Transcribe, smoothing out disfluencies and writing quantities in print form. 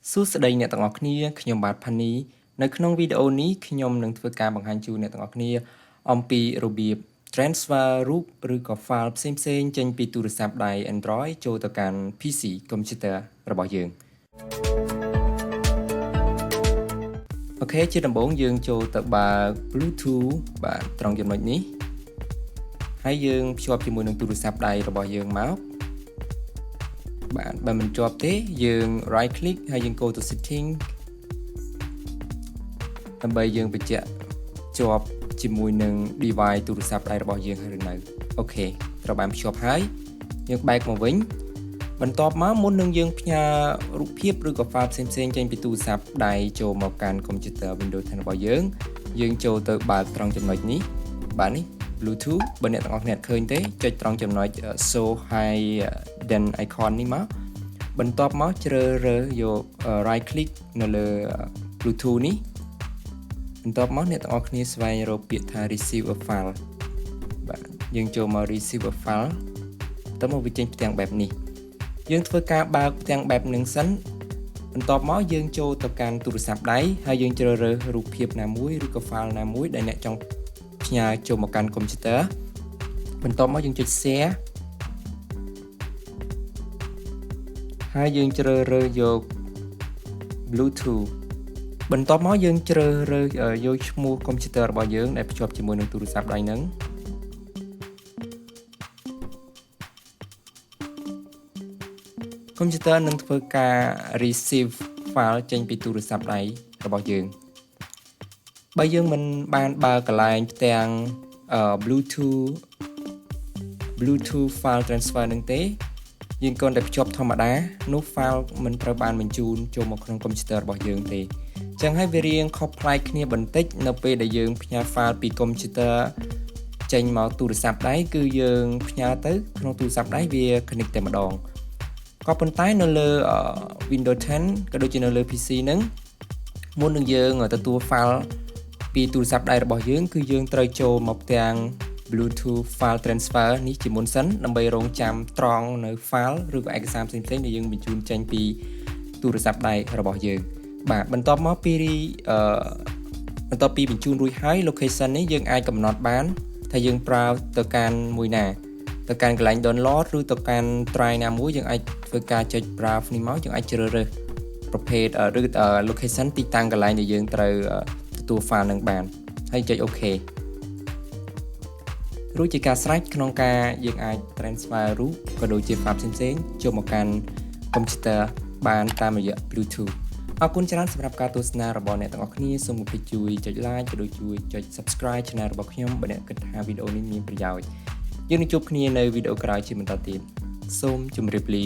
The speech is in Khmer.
សួស្តីអ្នកទាំងអស់គ្នាខ្ញុំបាទ Phanny នៅក្នុងវីដេអូនេះខ្ញុំនឹងធ្វើការបង្ហាញជូនអ្នកទាំងអស់គ្នាអំពីរបៀប transfer រូបឬក៏ file ផ្សេងៗចេញពីទូរស័ព្ទដៃ Android ចូលទៅកាន់ PC computer របស់យើងអូខេជាដំបូងយើងចូលទៅបើក Bluetooth បាទត្រង់ចំណុចនេះហើយយើងភ្ជាប់ជាមួយនឹងទូរស័ព្ទដៃរបស់យើងមកបាទបើមិនជាប់ទេយើង right click ហើយយើង go to setting ដើម្បីយើងបញ្ជាក់ជាប់ជាមួយនឹង device ទូរស័ព្ទដៃរបស់យើងឬនៅអូខេត្រូវបានភ្ជាប់ហើយយើងបែកមកវិញបន្ទាប់មកមុននឹងយើងផ្ញើរូបភាពឬក៏ file ផ្សេងៗចេញពីទូរស័ព្ទដៃចូលមកកាន់ computer Windows 10របស់យើងចូលទៅបើកត្រង់ចំណុចនេះបាទនេះ Bluetooth បើអ្នកទាំងអស់គ្នាឃើញទេចុចត្រង់ចំណុច show hidden icon នេះមកបន្ទាប់មកជ្រើសរើសយក right click នៅលើ Bluetooth នេះបន្ទាប់មកអ្នកទាំងអស់គ្នាស្វែងរកពាក្យថា receive a file បាទយើងចូលមក receive a file តើមកវាចេញផ្ទាំងបែបនេះយើងធ្វើការបើកផ្ទាំងបែបនឹងសិនបន្ទាប់មកយើងចូលទៅកាន់ទូរស័ព្ទដៃហើយយើងជ្រើសរើសរូបភាពណាមួយឬក៏ file ណាមួយដែលអ្នកចង់ផ្ញើចូលមកកាន់ computer បន្ទាប់មកយើងចុច share ហើយយើងជ្រើសរើសយក Bluetooth បន្ទាប់មកយើងជ្រើសរើសយកឈ្មោះ computer របស់យើងដែលភ្ជាប់ជាមួយនឹងទូរស័ព្ទដៃហ្នឹងcomputer នឹងធ្វើការ receive file ចេញពីទូរស័ព្ទដៃរបស់យើងបើយើងមិនបានបើកកន្លែងផ្ទាំងBluetooth file transfer នឹងទេយើងគ្រាន់តែភ្ជាប់ធម្មតានោះ file មិនត្រូវបានបញ្ជូនចូលមកក្នុង computer របស់យើងទេអញ្ចឹងហើយវារៀងខុសប្លែកគ្នាបន្តិចនៅពេលដែលយើងផ្ញើ file ពី computer ចេញមកទូរស័ព្ទដៃគឺយើងផ្ញើទៅក្នុងទូរស័ព្ទដៃវា connect តែម្ដងក៏ប៉ុន្តែនៅលើ Windows 10ក៏ដូចជានៅលើ PC ហ្នឹងមុននឹងយើងទទួល file ពីទូរស័ព្ទដៃរបស់យើងគឺយើងត្រូវចូលមកផ្ទាំង Bluetooth file transfer នេះជាមុនសិនដើម្បីរងចាំត្រង់នៅ file ឬក៏ឯកសារផ្សេងៗដែលយើងបញ្ជូនចេញពីទូរស័ព្ទដៃរបស់យើងបាទបន្ទាប់មកពីបញ្ជូនរួចហើយ location នេះយើងអាចកំណត់បានថាយើងប្រើទៅកាន់មួយណាទៅកាន់កន្លែង download ឬទៅកាន់ try ណាមួយយើងអាចធ្វើការចុច browse នេះមកយើងអាចជ្រើសរើសប្រភេទឬ location ទីតាំងកន្លែងដែលយើងត្រូវទទួល file នឹងបានហើយចុច OK រួចជាការស្រេចក្នុងការយើងអាច transfer រូបក៏ដូចជា file ផ្សេងៗចូលមកកាន់ computer បានតាមរយៈ Bluetooth អរគុណច្រើនសម្រាប់ការទស្សនារបស់អ្នកទាំងអស់គ្នាសូមកុំភ្លេចជួយចុច like ក៏ដូចជួយចុច subscribe channel របស់ខ្ញុំបើអ្នកគិតថាវីដេអូនេះមានប្រយោជន៍យើងនឹងជួបគ្នានៅវីដេអូក្រោយជាបន្តទៀតសូមជម្រាបលា